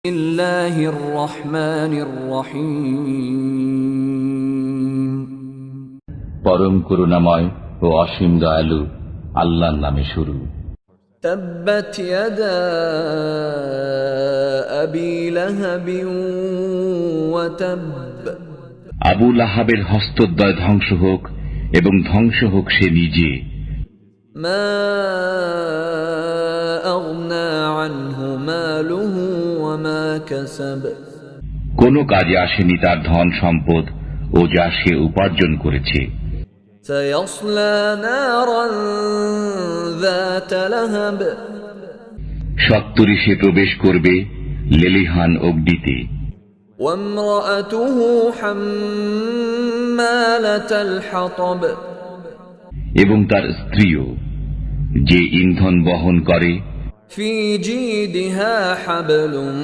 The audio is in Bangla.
বিসমিল্লাহির রহমানির রহিম। পরম করুণাময় ও অসীম দয়ালু আল্লাহর নামে শুরু। তাব্বাত ইয়াদা আবি লাহাবিন ওয়া তাব। আবু লাহাবের হস্তদ্বয় ধ্বংস হোক এবং ধ্বংস হোক সে নিজে। মা আগনা আনহু মালুহু ওয়া মা কাসাব। কোনো কাজে আসেনি তার ধন সম্পদ ও যা সে উপার্জন করেছে। সায়াসলা নারান যাত লাহাব। সত্তরই সে প্রবেশ করবে লেলিহান অগ্নিতে। ওয়ামরাআতুহু হাম্মালাতাল হাতাব। এবং তার স্ত্রীও, যে ইন্ধন বহন করে। ফি জিদিহা হাবলুম